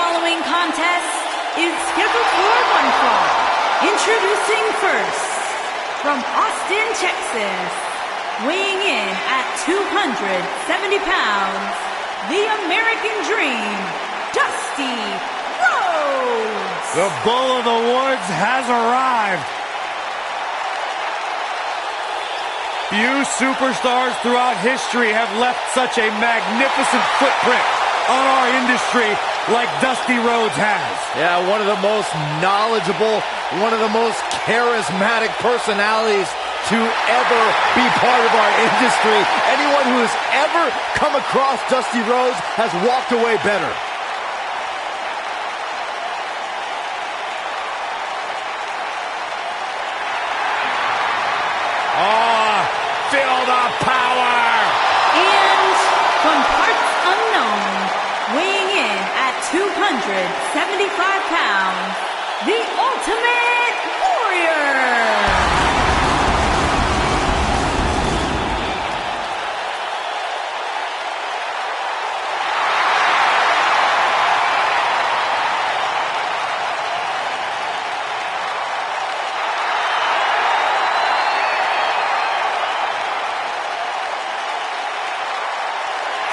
following contest is scheduled for one fall. Introducing first, from Austin, Texas, weighing in at 270 pounds, the American Dream, Dusty Rhodes. The Bull of the Woods has arrived. Few superstars throughout history have left such a magnificent footprint on our industry like Dusty Rhodes has. Yeah, one of the most knowledgeable, one of the most charismatic personalities to ever be part of our industry. Anyone who has ever come across Dusty Rhodes has walked away better. Feel the power! And from parts unknown, weighing in at 275 pounds, the Ultimate Warrior!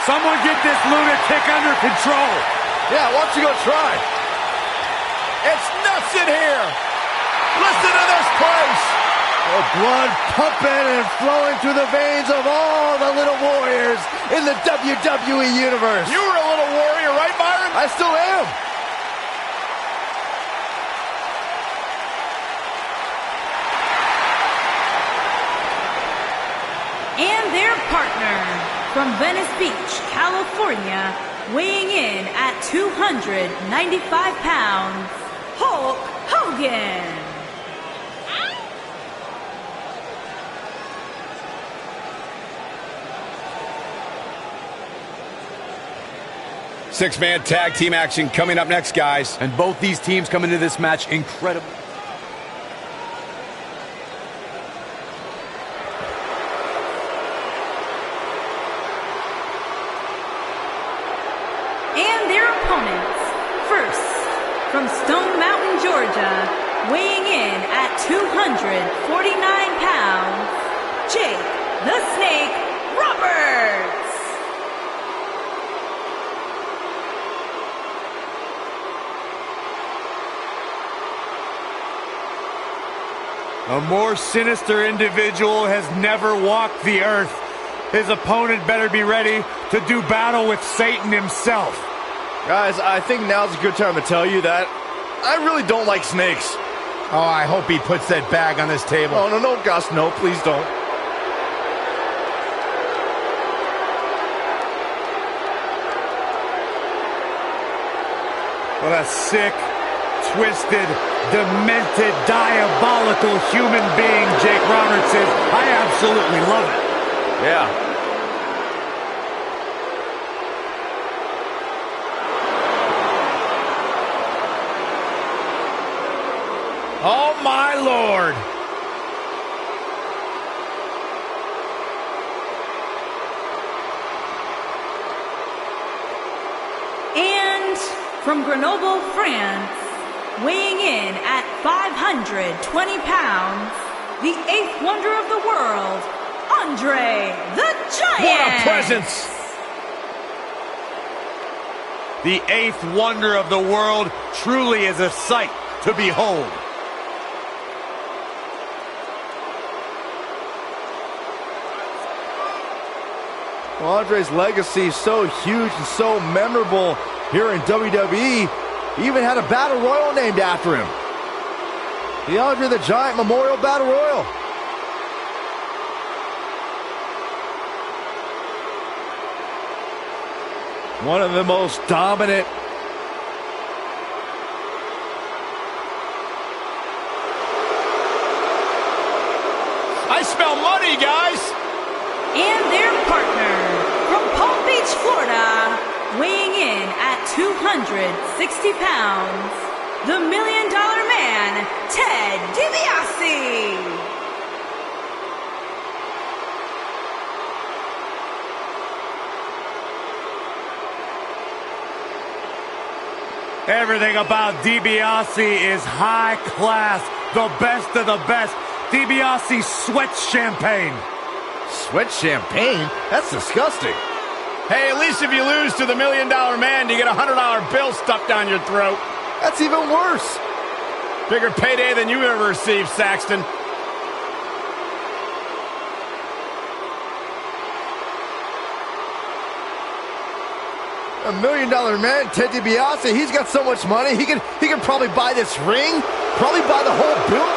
Someone get this lunatic under control. Yeah, why don't you go try? It's nuts in here. Listen to this place. The blood pumping and flowing through the veins of all the little warriors in the WWE Universe. You were a little warrior, right, Byron? I still am. And their partner, from Venice Beach, California, weighing in at 295 pounds, Hulk Hogan. Six-man tag team action coming up next, guys. And both these teams come into this match incredible. And their opponents, first, from Stone Mountain, Georgia, weighing in at 249 pounds, Jake the Snake Roberts. A more sinister individual has never walked the earth. His opponent better be ready to do battle with Satan himself. Guys, I think now's a good time to tell you that I really don't like snakes. Oh, I hope he puts that bag on this table. Oh, no, Gus, no, please don't. What a sick, twisted, demented, diabolical human being Jake Roberts is. I absolutely love it. Yeah. Oh, my Lord. And from Grenoble, France, weighing in at 520 pounds, the eighth wonder of the world, Andre the Giant. What a presence! The eighth wonder of the world truly is a sight to behold. Well, Andre's legacy is so huge and so memorable here in WWE. He even had a battle royal named after him. The Andre the Giant Memorial Battle Royal. One of the most dominant. I smell money, guys. And their partner, from Palm Beach, Florida, weighing in at 260 pounds, the $1 Million Man, Ted DiBiase. Everything about DiBiase is high class, the best of the best. DiBiase sweats champagne. Sweat champagne? That's disgusting. Hey, at least if you lose to the $1 Million Man, you get a $100 bill stuffed down your throat. That's even worse. Bigger payday than you ever received, Saxton. $1 Million Man, Ted DiBiase, he's got so much money, he can probably buy this ring, probably buy the whole building.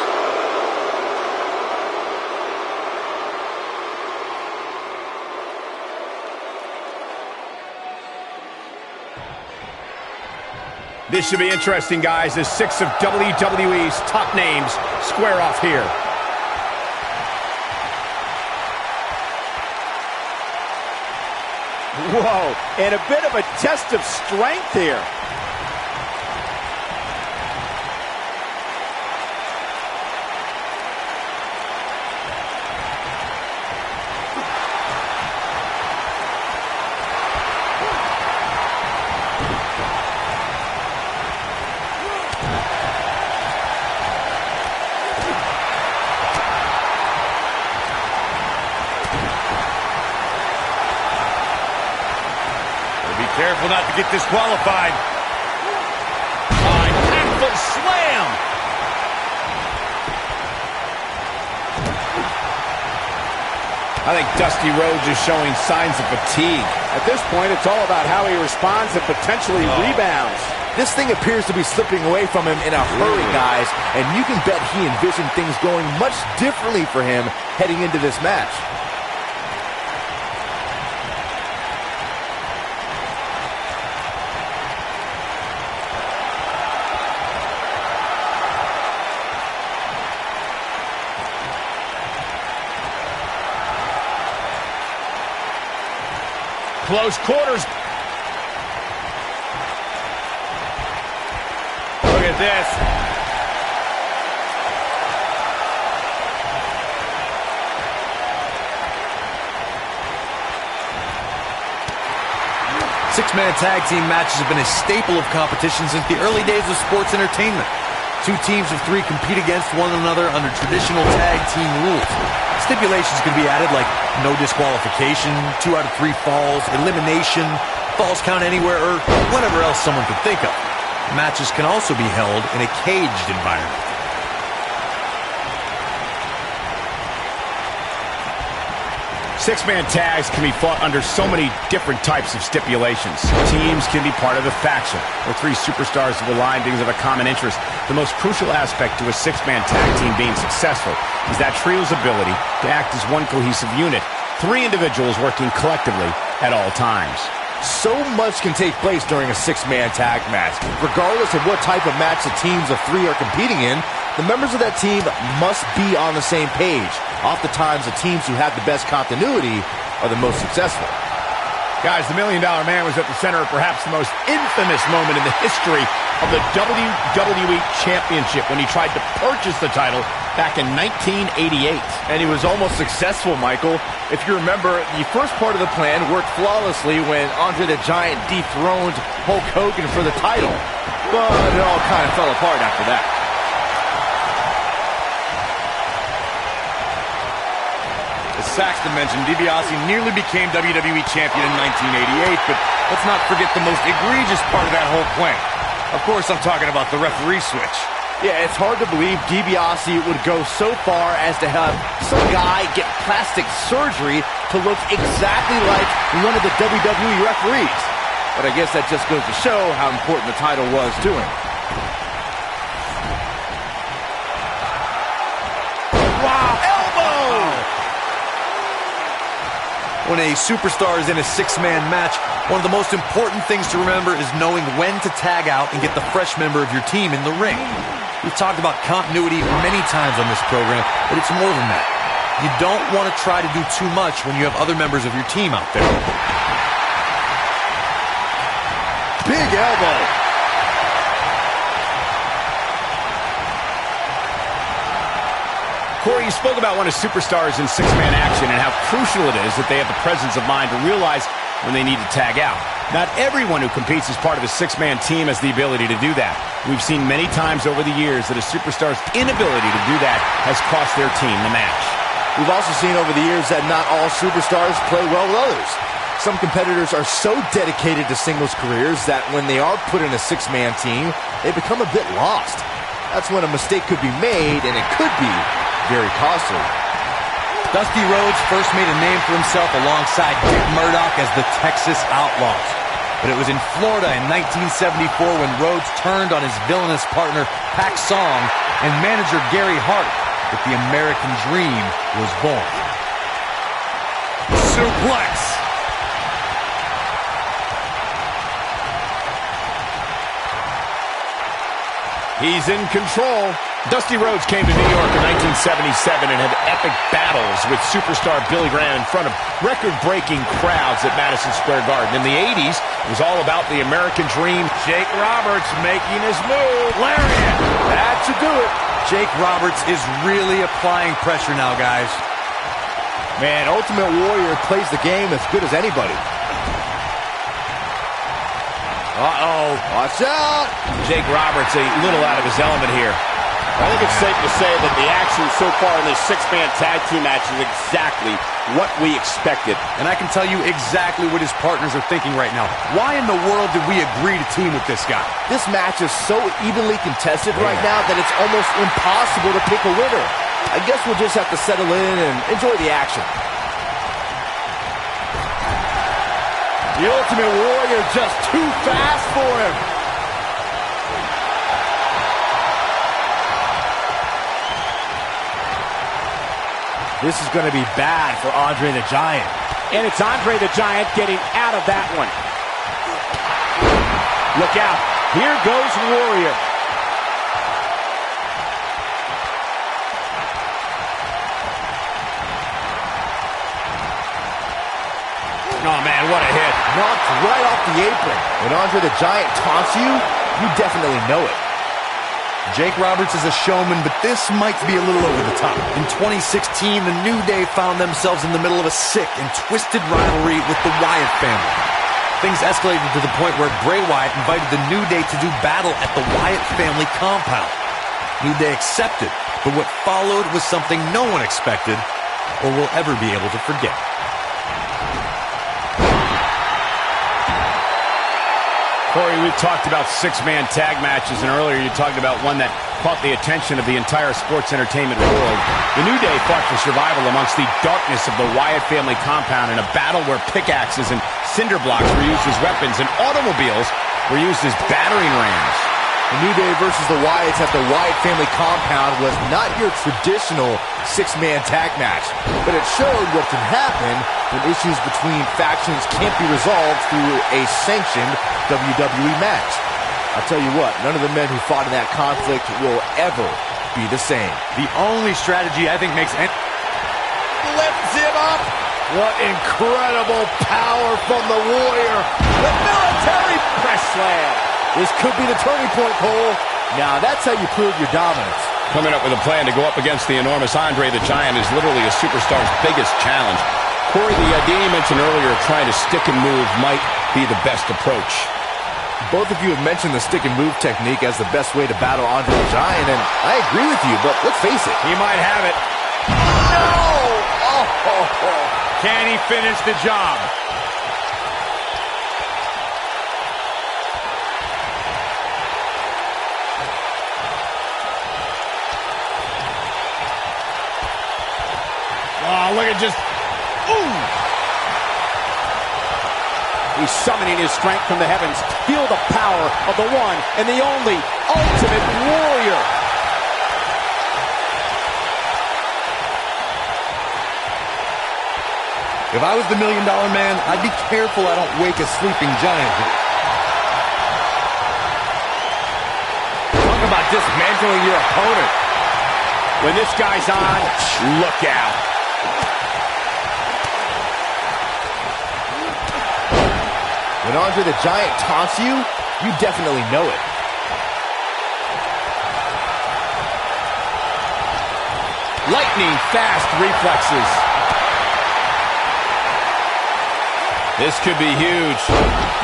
This should be interesting, guys, as 6 of WWE's top names square off here. Whoa, and a bit of a test of strength here. Careful not to get disqualified. Impactful slam. I think Dusty Rhodes is showing signs of fatigue. At this point, it's all about how he responds and potentially rebounds. This thing appears to be slipping away from him in a hurry, guys, and you can bet he envisioned things going much differently for him heading into this match. Close quarters. Look at this. Six-man tag team matches have been a staple of competition since the early days of sports entertainment. Two teams of three compete against one another under traditional tag team rules. Stipulations can be added like no disqualification, 2 out of 3 falls, elimination, falls count anywhere, or whatever else someone could think of. Matches can also be held in a caged environment. Six-man tags can be fought under so many different types of stipulations. Teams can be part of a faction, or 3 superstars who align because of a common interest. The most crucial aspect to a six-man tag team being successful is that trio's ability to act as one cohesive unit, 3 individuals working collectively at all times. So much can take place during a six-man tag match. Regardless of what type of match the teams of 3 are competing in, the members of that team must be on the same page. Oftentimes, the teams who have the best continuity are the most successful. Guys, the $1 Million Man was at the center of perhaps the most infamous moment in the history of the WWE Championship when he tried to purchase the title back in 1988. And he was almost successful, Michael. If you remember, the first part of the plan worked flawlessly when Andre the Giant dethroned Hulk Hogan for the title. But it all kind of fell apart after that. As Saxton mentioned, DiBiase nearly became WWE Champion in 1988, but let's not forget the most egregious part of that whole plan. Of course, I'm talking about the referee switch. Yeah, it's hard to believe DiBiase would go so far as to have some guy get plastic surgery to look exactly like one of the WWE referees. But I guess that just goes to show how important the title was to him. Wow, elbow! When a superstar is in a six-man match, one of the most important things to remember is knowing when to tag out and get the fresh member of your team in the ring. We've talked about continuity many times on this program, but it's more than that. You don't want to try to do too much when you have other members of your team out there. Big elbow. Corey, you spoke about one of superstars in six-man action and how crucial it is that they have the presence of mind to realize when they need to tag out. Not everyone who competes as part of a six-man team has the ability to do that. We've seen many times over the years that a superstar's inability to do that has cost their team the match. We've also seen over the years that not all superstars play well with others. Some competitors are so dedicated to singles careers that when they are put in a six-man team, they become a bit lost. That's when a mistake could be made, and it could be very costly. Dusty Rhodes first made a name for himself alongside Dick Murdoch as the Texas Outlaws. But it was in Florida in 1974 when Rhodes turned on his villainous partner, Pac Song, and manager Gary Hart that the American Dream was born. Suplex. He's in control. Dusty Rhodes came to New York in 1977 and had epic battles with superstar Billy Graham in front of record-breaking crowds at Madison Square Garden. In the 80s, it was all about the American Dream. Jake Roberts making his move. Lariat. That should do it. Jake Roberts is really applying pressure now, guys. Man, Ultimate Warrior plays the game as good as anybody. Uh-oh. Watch out. Jake Roberts a little out of his element here. I think it's safe to say that the action so far in this six-man tag team match is exactly what we expected. And I can tell you exactly what his partners are thinking right now. Why in the world did we agree to team with this guy? This match is so evenly contested right now that it's almost impossible to pick a winner. I guess we'll just have to settle in and enjoy the action. The Ultimate Warrior just too fast for him. This is going to be bad for Andre the Giant. And it's Andre the Giant getting out of that one. Look out. Here goes Warrior. Oh, man, what a hit. Knocked right off the apron. When Andre the Giant taunts you, you definitely know it. Jake Roberts is a showman, but this might be a little over the top. In 2016, the New Day found themselves in the middle of a sick and twisted rivalry with the Wyatt family. Things escalated to the point where Bray Wyatt invited the New Day to do battle at the Wyatt family compound. New Day accepted, but what followed was something no one expected or will ever be able to forget. Corey, we've talked about six-man tag matches, and earlier you talked about one that caught the attention of the entire sports entertainment world. The New Day fought for survival amongst the darkness of the Wyatt family compound in a battle where pickaxes and cinder blocks were used as weapons and automobiles were used as battering rams. The New Day versus the Wyatts at the Wyatt family compound was not your traditional six-man tag match, but it showed what can happen when issues between factions can't be resolved through a sanctioned WWE match. I'll tell you what, none of the men who fought in that conflict will ever be the same. The only strategy I think makes any... Lifts him up. What incredible power from the Warrior. The military press slam. This could be the turning point, Cole. Now, that's how you prove your dominance. Coming up with a plan to go up against the enormous Andre the Giant is literally a superstar's biggest challenge. Corey, the idea you mentioned earlier of trying to stick and move might be the best approach. Both of you have mentioned the stick and move technique as the best way to battle Andre the Giant, and I agree with you, but let's face it. He might have it. No! Oh. Can he finish the job? Oh, look at just... Ooh! He's summoning his strength from the heavens. Feel the power of the one and the only Ultimate Warrior. If I was the $1 Million Man, I'd be careful I don't wake a sleeping giant. Talk about dismantling your opponent. When this guy's on, look out. When Andre the Giant taunts you, you definitely know it. Lightning fast reflexes. This could be huge.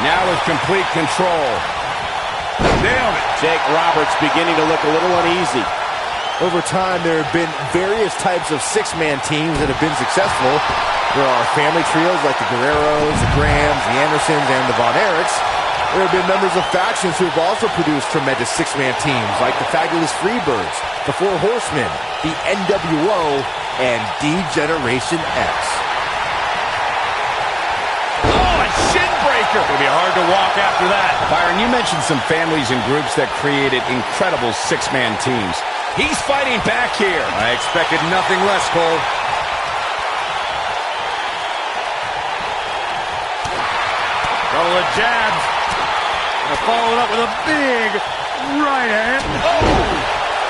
Now with complete control. Nailed it. Jake Roberts beginning to look a little uneasy. Over time, there have been various types of six-man teams that have been successful. There are family trios like the Guerreros, the Grahams, the Andersons, and the Von Erichs. There have been members of factions who have also produced tremendous six-man teams like the Fabulous Freebirds, the Four Horsemen, the NWO, and D-Generation X. Oh, a shin breaker. It'll be hard to walk after that. Byron, you mentioned some families and groups that created incredible six-man teams. He's fighting back here. I expected nothing less, Cole. Couple of jabs. And followed up with a big right hand.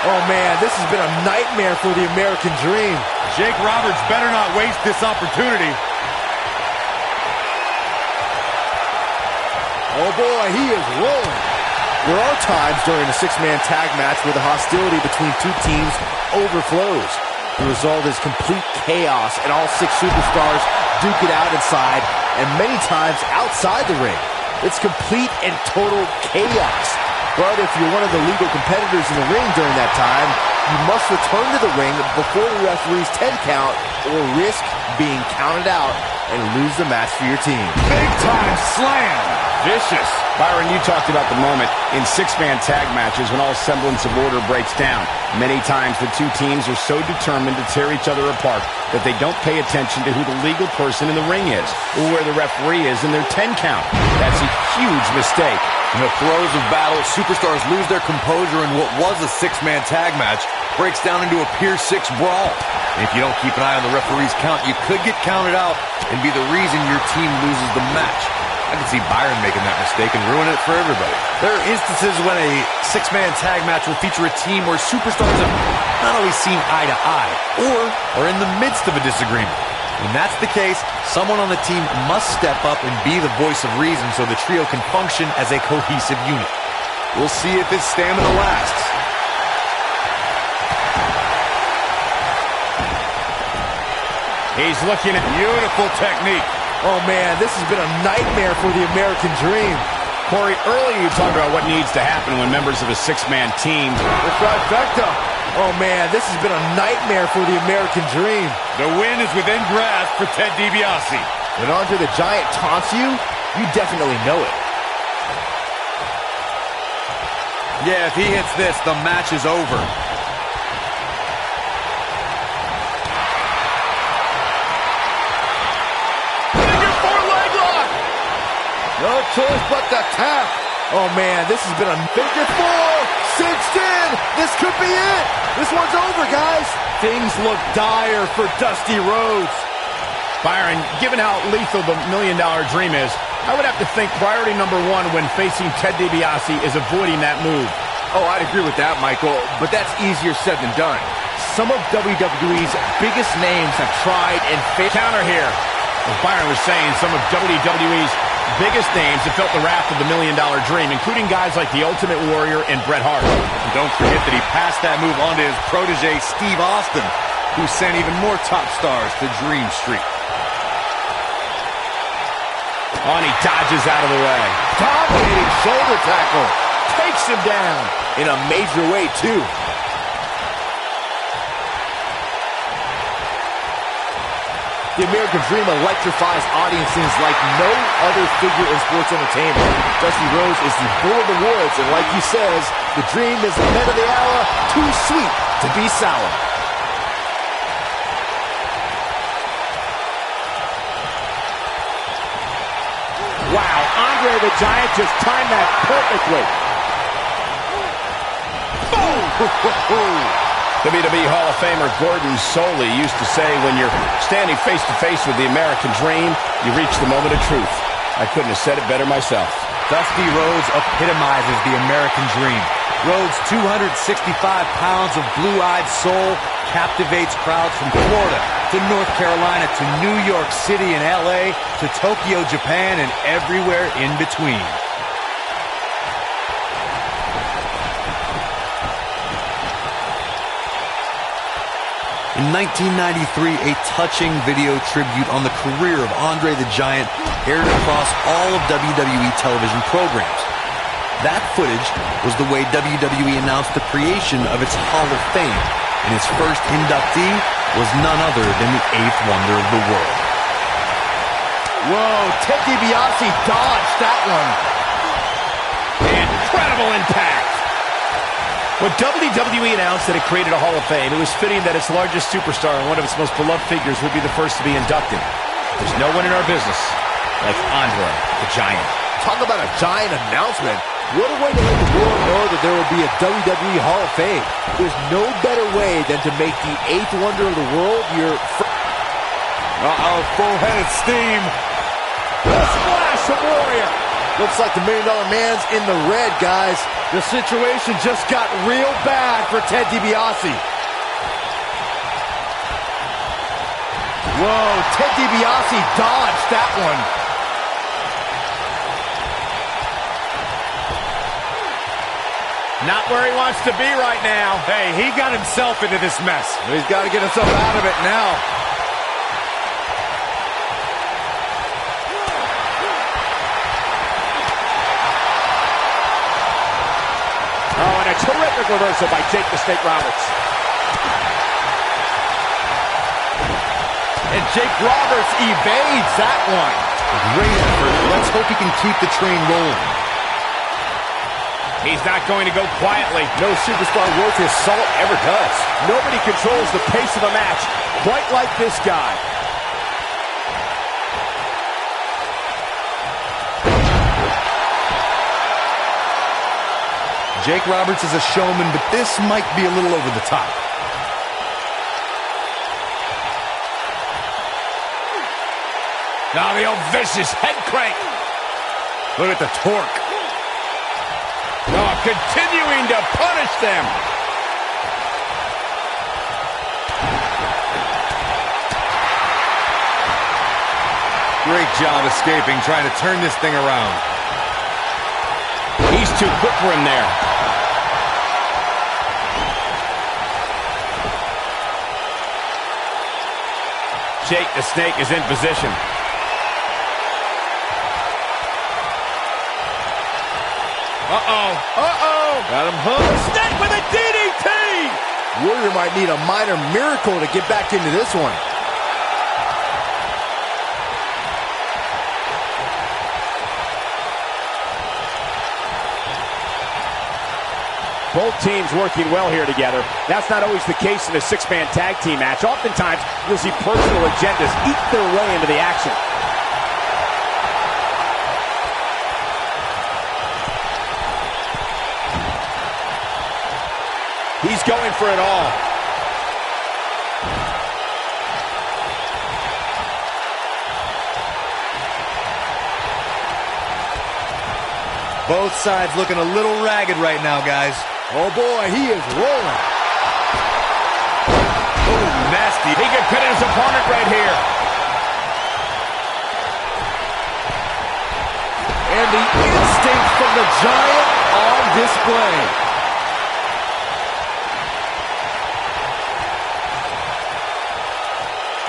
Oh, man, this has been a nightmare for the American Dream. Jake Roberts better not waste this opportunity. Oh, boy, he is rolling. There are times during a six-man tag match where the hostility between two teams overflows. The result is complete chaos, and all six superstars duke it out inside, and many times outside the ring. It's complete and total chaos. But if you're one of the legal competitors in the ring during that time, you must return to the ring before the referee's 10 count or risk being counted out and lose the match for your team. Big time slam. Vicious. Byron, you talked about the moment in six-man tag matches when all semblance of order breaks down. Many times the two teams are so determined to tear each other apart that they don't pay attention to who the legal person in the ring is or where the referee is in their 10 count. That's a huge mistake. In the throes of battle, superstars lose their composure, and what was a six-man tag match breaks down into a Pier 6 brawl. And if you don't keep an eye on the referee's count, you could get counted out and be the reason your team loses the match. I can see Byron making that mistake and ruin it for everybody. There are instances when a six-man tag match will feature a team where superstars have not always seen eye to eye or are in the midst of a disagreement. When that's the case, someone on the team must step up and be the voice of reason so the trio can function as a cohesive unit. We'll see if his stamina lasts. He's looking at beautiful technique. Oh, man, this has been a nightmare for the American Dream. Corey, earlier you talked about what needs to happen when members of a six-man team... The trifecta. Oh, man, this has been a nightmare for the American Dream. The win is within grasp for Ted DiBiase. When Andre the Giant taunts you, you definitely know it. Yeah, if he hits this, the match is over. No choice but to tap. Oh, man, this has been a figure four. Cinched in. This could be it. This one's over, guys. Things look dire for Dusty Rhodes. Byron, given how lethal the $1 Million Dream is, I would have to think priority number one when facing Ted DiBiase is avoiding that move. Oh, I'd agree with that, Michael, but that's easier said than done. Some of WWE's biggest names have tried and failed. Counter here. As Byron was saying, some of WWE's biggest names have felt the wrath of the $1 Million Dream, including guys like the Ultimate Warrior and Bret Hart. And don't forget that he passed that move on to his protege, Steve Austin, who sent even more top stars to Dream Street. Oh, and he dodges out of the way. Dominating shoulder tackle. Takes him down in a major way, too. The American Dream electrifies audiences like no other figure in sports entertainment. Dusty Rhodes is the bull of the woods, and like he says, the Dream is the head of the hour, too sweet to be sour. Wow, Andre the Giant just timed that perfectly. WWE Hall of Famer Gordon Soley used to say, when you're standing face-to-face with the American Dream, you reach the moment of truth. I couldn't have said it better myself. Dusty Rhodes epitomizes the American Dream. Rhodes' 265 pounds of blue-eyed soul captivates crowds from Florida to North Carolina to New York City and LA to Tokyo, Japan, and everywhere in between. In 1993, a touching video tribute on the career of Andre the Giant aired across all of WWE television programs. That footage was the way WWE announced the creation of its Hall of Fame, and its first inductee was none other than the eighth wonder of the world. Whoa, Ted DiBiase dodged that one. Incredible impact. When WWE announced that it created a Hall of Fame, it was fitting that its largest superstar and one of its most beloved figures would be the first to be inducted. There's no one in our business like Andre the Giant. Talk about a giant announcement. What a way to let the world know that there will be a WWE Hall of Fame. There's no better way than to make the eighth wonder of the world your full-headed steam. The splash of Warrior. Looks like the $1 Million Man's in the red, guys. The situation just got real bad for Ted DiBiase. Whoa, Ted DiBiase dodged that one. Not where he wants to be right now. Hey, he got himself into this mess. He's got to get himself out of it now. Oh, and a terrific reversal by Jake the Snake Roberts. And Jake Roberts evades that one. Great effort. Let's hope he can keep the train rolling. He's not going to go quietly. No superstar worth his salt ever does. Nobody controls the pace of a match quite like this guy. Jake Roberts is a showman, but this might be a little over the top. Now the old vicious head crank. Look at the torque. Oh, continuing to punish them. Great job escaping, trying to turn this thing around. He's too quick for him there. Jake the Snake is in position. Got him hooked. Snake with a DDT! Warrior might need a minor miracle to get back into this one. Both teams working well here together. That's not always the case in a six-man tag team match. Oftentimes, you'll see personal agendas eat their way into the action. He's going for it all. Both sides looking a little ragged right now, guys. Oh boy, he is rolling. Oh, nasty. He could pin his opponent right here. And the instinct from the Giant on display.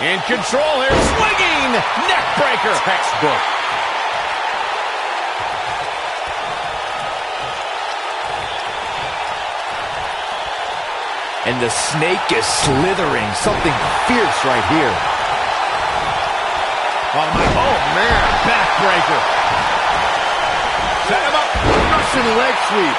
In control here, swinging neck breaker. Textbook. And the Snake is slithering. Something fierce right here. Oh man, backbreaker. Set him up. Russian leg sweep.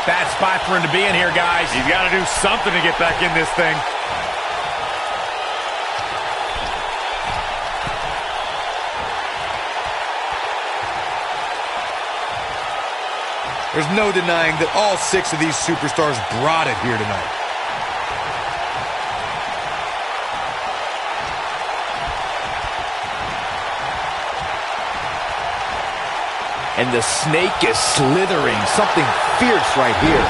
Bad spot for him to be in here, guys. He's got to do something to get back in this thing. There's no denying that all 6 of these superstars brought it here tonight. And the Snake is slithering. Something fierce right here.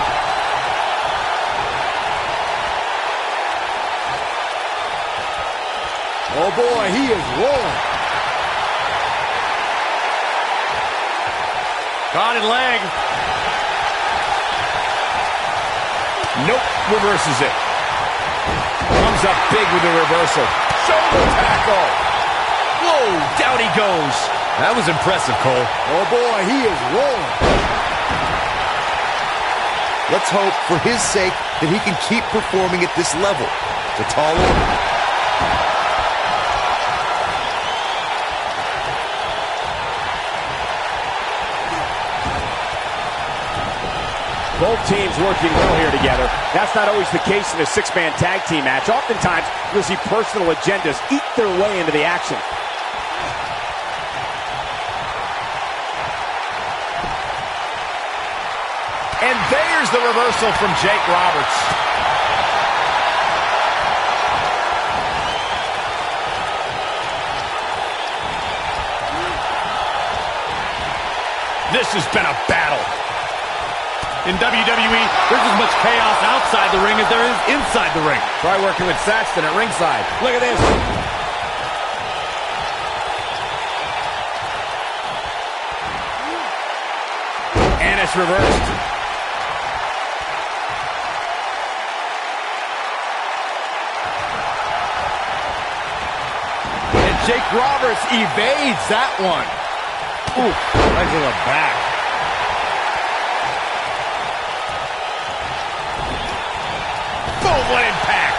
Oh boy, he is rolling. Spotted leg. Nope, reverses it. Comes up big with the reversal. Shoulder tackle. Whoa, down he goes. That was impressive, Cole. Oh boy, he is rolling. Let's hope for his sake that he can keep performing at this level. It's a tall order. Both teams working well here together. That's not always the case in a six-man tag team match. Oftentimes, you'll see personal agendas eat their way into the action. And there's the reversal from Jake Roberts. This has been a battle. In WWE, there's as much chaos outside the ring as there is inside the ring. Try working with Saxton at ringside. Look at this. And it's reversed. And Jake Roberts evades that one. Ooh, right to the back. Boom, what impact.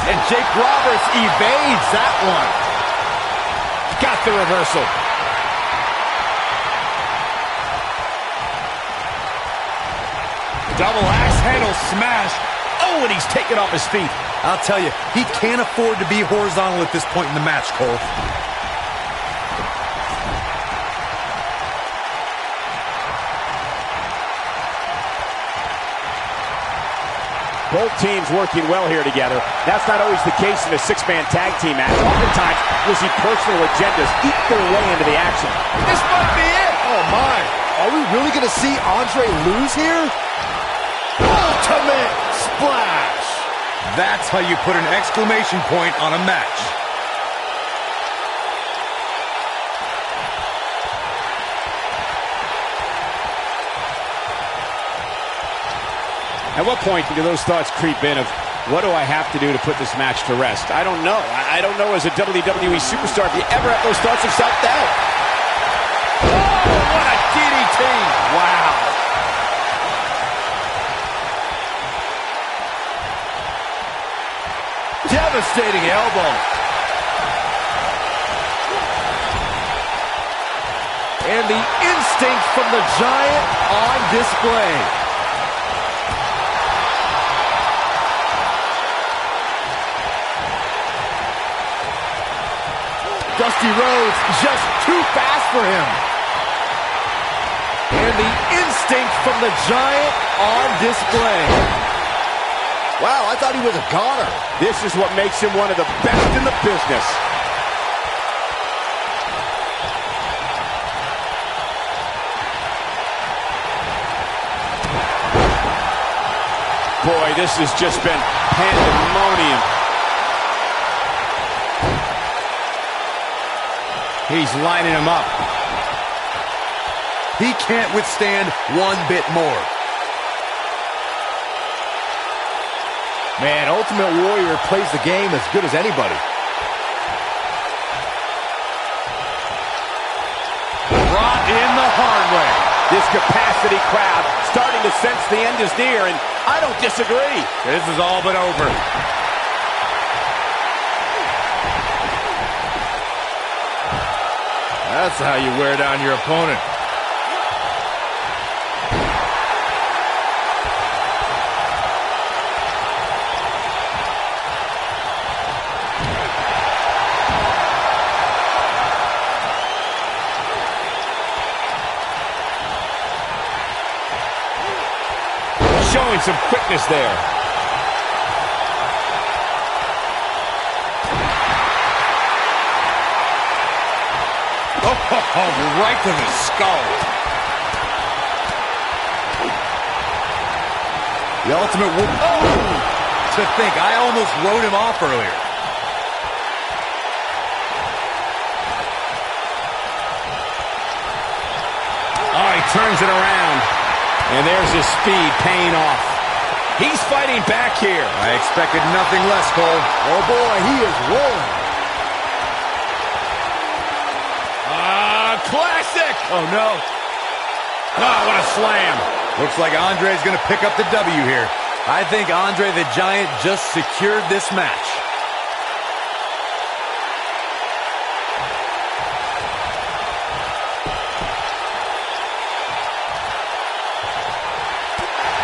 And Jake Roberts evades that one. Got the reversal. Double axe handle smash. Oh, and he's taken off his feet. I'll tell you, he can't afford to be horizontal at this point in the match, Cole. Both teams working well here together. That's not always the case in a six-man tag team match. Oftentimes, you'll see personal agendas eat their way into the action. This might be it. Oh, my. Are we really going to see Andre lose here? Ultimate splash. That's how you put an exclamation point on a match. At what point do those thoughts creep in of, what do I have to do to put this match to rest? I don't know. I don't know as a WWE superstar if you ever have those thoughts of self-doubt. Oh, what a DDT. Wow. Devastating elbow. And the instinct from the Giant on display. Dusty Rhodes just too fast for him. And the instinct from the Giant on display. Wow, I thought he was a goner. This is what makes him one of the best in the business. Boy, this has just been pandemonium. He's lining him up. He can't withstand one bit more. Man, Ultimate Warrior plays the game as good as anybody. Brought in the hard way. This capacity crowd starting to sense the end is near, and I don't disagree. This is all but over. That's how you wear down your opponent. Showing some quickness there. Oh, right to the skull. The Ultimate Warrior. Oh! To think, I almost wrote him off earlier. turns it around. And there's his speed paying off. He's fighting back here. I expected nothing less, Cole. Oh, boy, he is rolling. Classic! Oh, no. Oh, what a slam. Looks like Andre's going to pick up the W here. I think Andre the Giant just secured this match.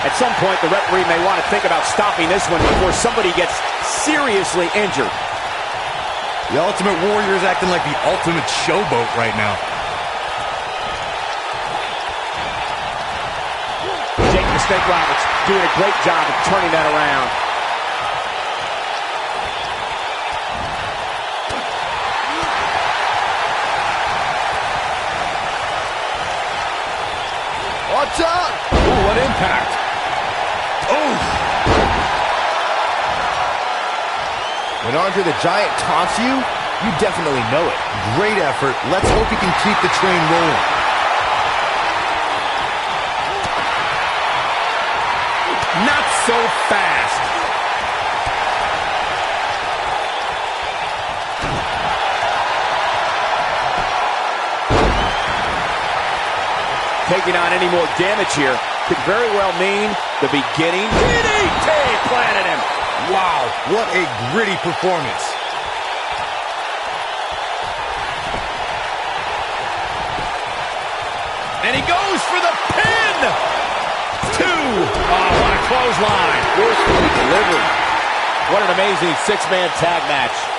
At some point, the referee may want to think about stopping this one before somebody gets seriously injured. The Ultimate Warrior is acting like the ultimate showboat right now. Jake the Snake Roberts doing a great job of turning that around. Watch out! Ooh, what impact. Ooh. When Andre the Giant taunts you, you definitely know it. Great effort. Let's hope he can keep the train rolling. Not so fast. Taking on any more damage here could very well mean the beginning. DDT planted him. Wow, what a gritty performance. And he goes for the pin. 2. Oh, what a closed line. Forcefully delivered. What an amazing six-man tag match.